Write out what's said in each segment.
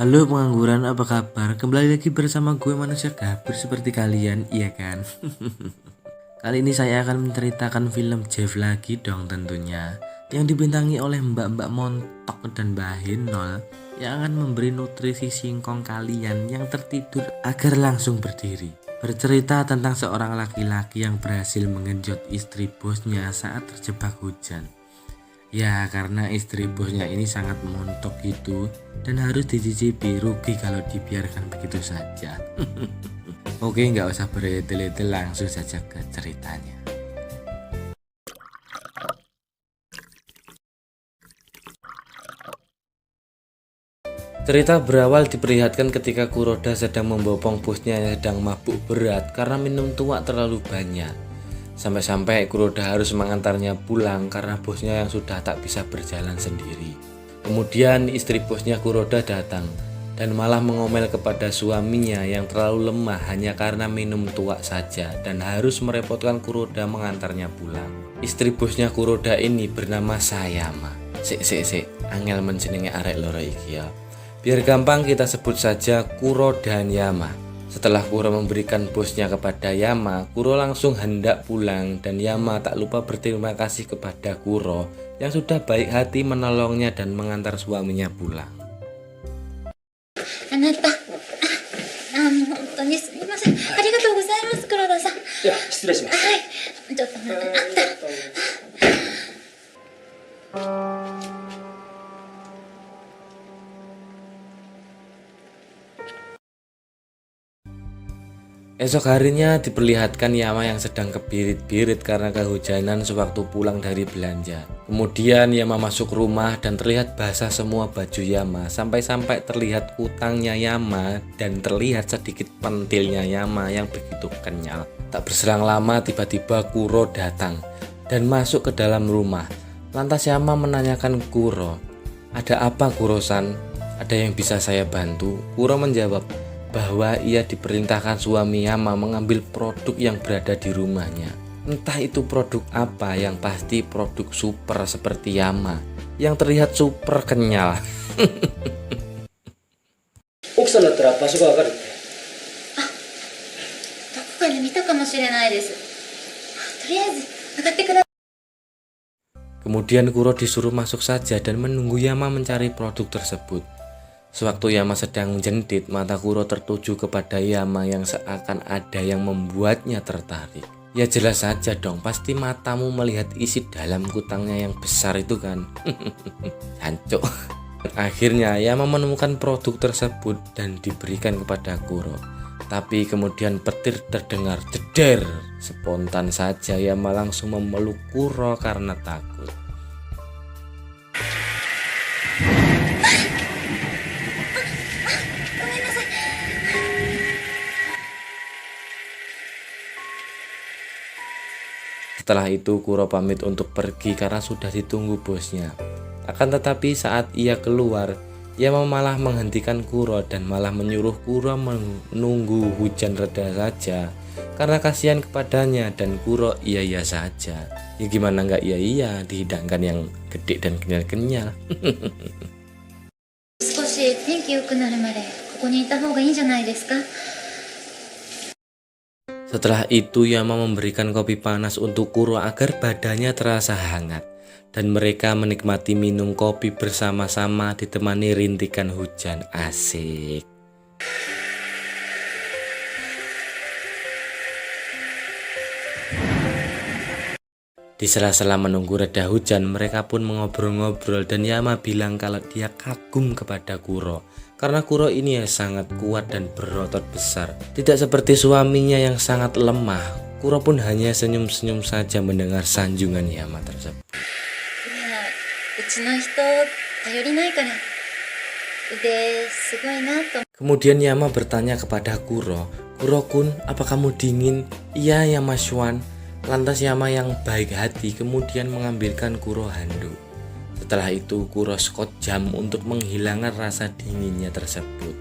Halo pengangguran, apa kabar? Kembali lagi bersama gue manusia gabur seperti kalian, iya kan? Kali ini saya akan menceritakan film Jeff lagi dong tentunya, yang dibintangi oleh mbak-mbak montok dan Mbah Henol yang akan memberi nutrisi singkong kalian yang tertidur agar langsung berdiri. Bercerita tentang seorang laki-laki yang berhasil mengenjot istri bosnya saat terjebak hujan. Ya, karena istri bosnya ini sangat montok gitu dan harus dicicipi, rugi kalau dibiarkan begitu saja. Oke, nggak usah bertele-tele, langsung saja ke ceritanya. Cerita berawal diperlihatkan ketika Kuroda sedang membopong bosnya yang sedang mabuk berat karena minum tuak terlalu banyak. Sampai-sampai Kuroda harus mengantarnya pulang karena bosnya yang sudah tak bisa berjalan sendiri. Kemudian istri bosnya Kuroda datang dan malah mengomel kepada suaminya yang terlalu lemah hanya karena minum tuak saja dan harus merepotkan Kuroda mengantarnya pulang. Istri bosnya Kuroda ini bernama Sayama. Sik, angel menjenenge arek loro iki ya. Biar gampang kita sebut saja Kuro dan Yama. Setelah Kuro memberikan bosnya kepada Yama, Kuro langsung hendak pulang dan Yama tak lupa berterima kasih kepada Kuro yang sudah baik hati menolongnya dan mengantar suaminya pulang. あなた、本当にすみません。ありがとうございます、黒田さん。では失礼します。はい、ちょっと待って。Esok harinya diperlihatkan Yama yang sedang kebirit-birit karena kehujanan sewaktu pulang dari belanja. Kemudian Yama masuk rumah dan terlihat basah semua baju Yama, sampai-sampai terlihat kutangnya Yama dan terlihat sedikit pentilnya Yama yang begitu kenyal. Tak berselang lama tiba-tiba Kuro datang dan masuk ke dalam rumah. Lantas Yama menanyakan Kuro, "Ada apa Kuro-san? Ada yang bisa saya bantu?" Kuro menjawab bahwa ia diperintahkan suami Yama mengambil produk yang berada di rumahnya. Entah itu produk apa, yang pasti produk super seperti Yama yang terlihat super kenyal. 奥さんだったら場所がわかるって。どこかで見たかもしれないです。とりあえず上がってください。 Kemudian Kuro disuruh masuk saja dan menunggu Yama mencari produk tersebut. Sewaktu Yama sedang jendit, mata Kuro tertuju kepada Yama yang seakan ada yang membuatnya tertarik. Ya jelas saja dong, pasti matamu melihat isi dalam kutangnya yang besar itu kan. Jancuk. Akhirnya Yama menemukan produk tersebut dan diberikan kepada Kuro. Tapi kemudian petir terdengar jeder. Spontan saja Yama langsung memeluk Kuro karena takut. Setelah itu Kuro pamit untuk pergi karena sudah ditunggu bosnya. Akan tetapi saat ia keluar, Yama malah menghentikan Kuro dan malah menyuruh Kuro menunggu hujan reda saja karena kasihan kepadanya, dan Kuro iya saja. Ya gimana nggak iya, dihidangkan yang gede dan kenyal-kenyal. 少し天気良くなるまでここにいた方がいいんじゃないですか。 Setelah itu Yama memberikan kopi panas untuk Kuro agar badannya terasa hangat, dan mereka menikmati minum kopi bersama-sama ditemani rintikan hujan. Asik. Di sela-sela menunggu reda hujan, mereka pun mengobrol-ngobrol dan Yama bilang kalau dia kagum kepada Kuro karena Kuro ini sangat kuat dan berotot besar. Tidak seperti suaminya yang sangat lemah. Kuro pun hanya senyum-senyum saja mendengar sanjungan Yama tersebut. うちの人頼りないから腕すごいなと。 Kemudian Yama bertanya kepada Kuro, "Kuro-kun, apa kamu dingin?" "Iya ya Mas Wan." Lantas Yama yang baik hati kemudian mengambilkan Kuro handuk. Setelah itu Kuro scotch jam untuk menghilangkan rasa dinginnya tersebut.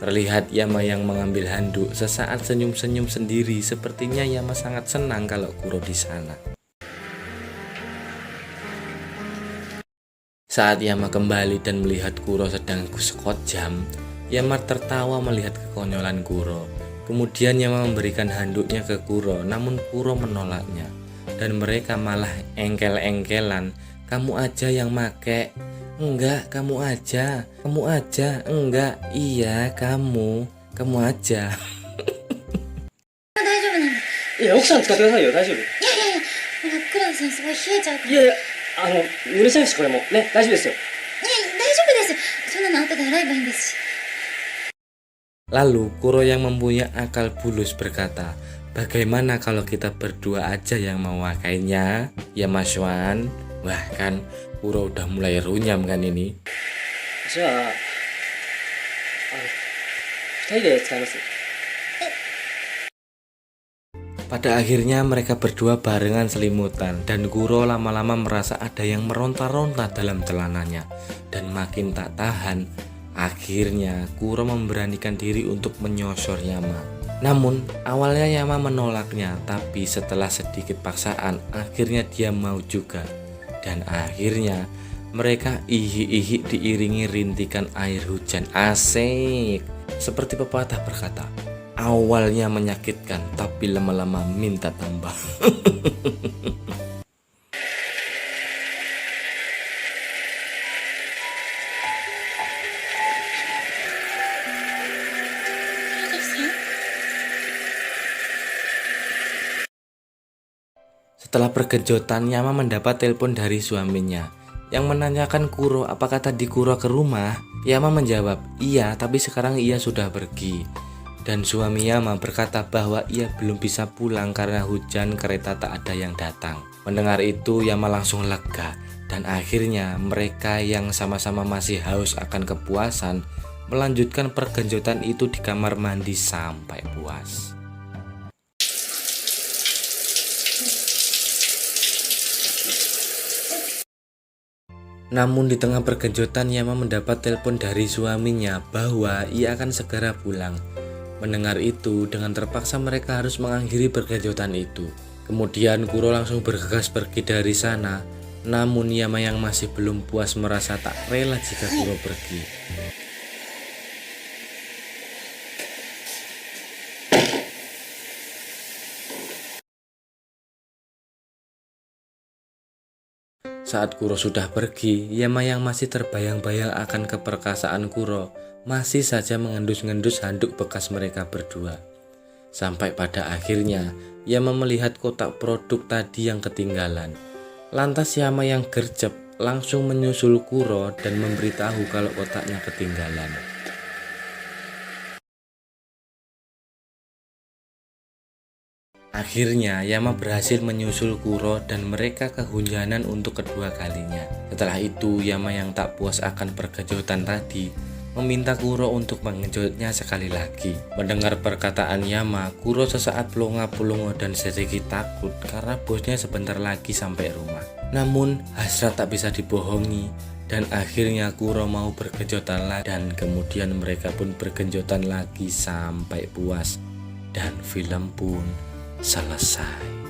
Terlihat Yama yang mengambil handuk sesaat senyum-senyum sendiri. Sepertinya Yama sangat senang kalau Kuro di sana. Saat Yama kembali dan melihat Kuro sedang sekot jam, Yama tertawa melihat kekonyolan Kuro. Kemudian Yama memberikan handuknya ke Kuro, namun Kuro menolaknya. Dan mereka malah engkel-engkelan, "Kamu aja yang make." "Enggak, kamu aja. Kamu aja." "Enggak, iya kamu. Kamu aja." 大丈夫なんだ。いや、奥さん使ってくださいよ。大丈夫。いやいやいや、ほらクラスさんすごい冷えちゃうから。いやいや、濡れちゃうし、これも。ね、大丈夫ですよ。いや大丈夫です。そんなの後で洗えばいいんですし。 Lalu Kuro yang mempunyai akal bulus berkata, "Bagaimana kalau kita berdua aja yang memakainya, ya Mas Wan?" Wah kan, Kuro udah mulai runyam kan ini. じゃあ、二人で使います。 Pada akhirnya mereka berdua barengan selimutan dan Kuro lama-lama merasa ada yang meronta-ronta dalam celananya dan makin tak tahan. Akhirnya Kuro memberanikan diri untuk menyosor Yama. Namun awalnya Yama menolaknya, tapi setelah sedikit paksaan akhirnya dia mau juga. Dan akhirnya mereka ihi-ihi diiringi rintikan air hujan. Asik. Seperti pepatah berkata, awalnya menyakitkan tapi lama-lama minta tambah. Setelah perkejutan, Yama mendapat telepon dari suaminya yang menanyakan Kuro apakah tadi Kuro ke rumah. Yama menjawab, "Iya, tapi sekarang ia sudah pergi." Dan suami Yama berkata bahwa ia belum bisa pulang karena hujan kereta tak ada yang datang. Mendengar itu Yama langsung lega dan akhirnya mereka yang sama-sama masih haus akan kepuasan melanjutkan pergenjotan itu di kamar mandi sampai puas. Namun di tengah pergenjotan Yama mendapat telepon dari suaminya bahwa ia akan segera pulang. Mendengar itu, dengan terpaksa mereka harus mengakhiri pergenjotan itu. Kemudian Kuro langsung bergegas pergi dari sana. Namun Yama yang masih belum puas merasa tak rela jika Kuro pergi. Saat Kuro sudah pergi, Yama yang masih terbayang-bayang akan keperkasaan Kuro masih saja mengendus-ngendus handuk bekas mereka berdua. Sampai pada akhirnya Yama melihat kotak produk tadi yang ketinggalan. Lantas Yama yang gercep langsung menyusul Kuro dan memberitahu kalau kotaknya ketinggalan. Akhirnya Yama berhasil menyusul Kuro dan mereka kehujanan untuk kedua kalinya. Setelah itu Yama yang tak puas akan pergenjotan tadi meminta Kuro untuk mengejutnya sekali lagi. Mendengar perkataan Yama, Kuro sesaat pelongo-pelongo dan sedikit takut karena bosnya sebentar lagi sampai rumah. Namun hasrat tak bisa dibohongi dan akhirnya Kuro mau bergenjotan lagi dan kemudian mereka pun bergenjotan lagi sampai puas dan film pun selesai.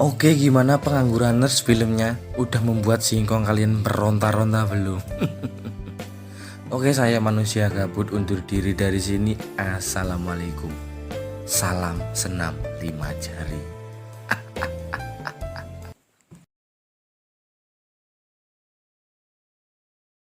Oke, gimana Pengangguraners filmnya? Udah membuat singkong kalian meronta-ronta belum? Oke, saya manusia gabut undur diri dari sini. Assalamualaikum. Salam senam 5 jari.